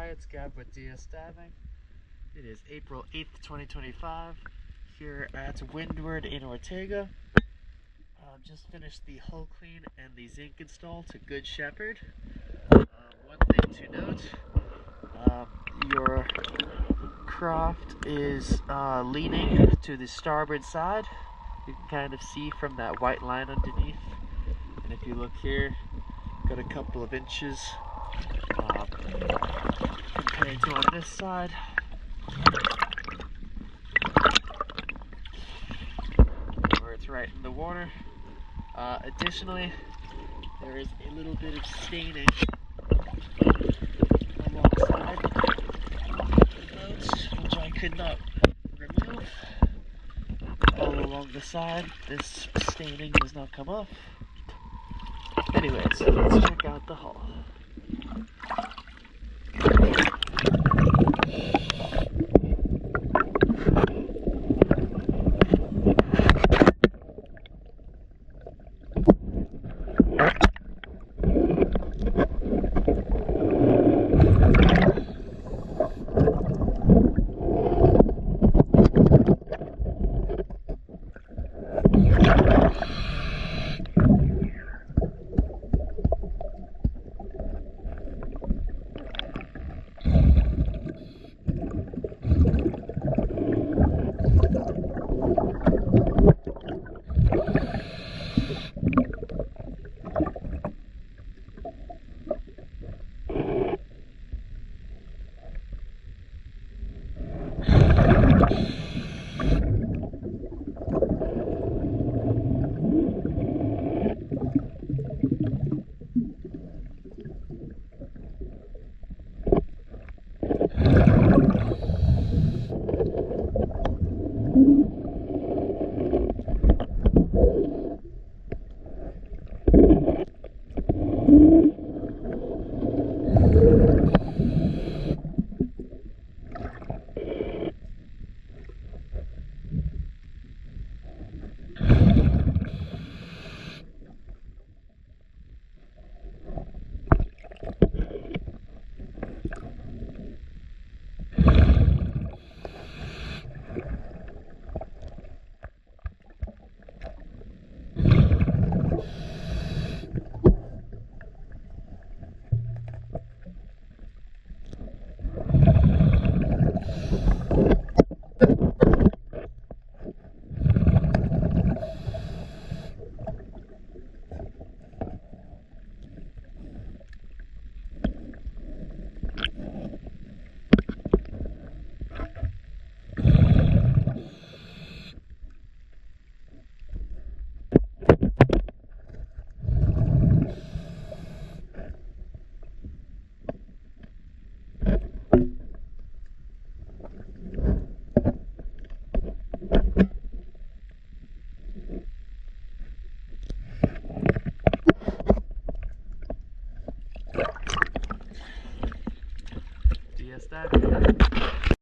Hi, it's Gab with DS Diving. It is April 8th, 2025, here at Windward in Ortega. Just finished the hull clean and the zinc install to Good Shepherd. One thing to note, your craft is leaning to the starboard side. You can kind of see from that white line underneath. And if you look here, got a couple of inches compared to on this side. Where it's right in the water. Additionally, there is a little bit of staining alongside the boats, which I could not remove. All along the side, this staining does not come off. Anyways, let's check out the hull. DS Diving.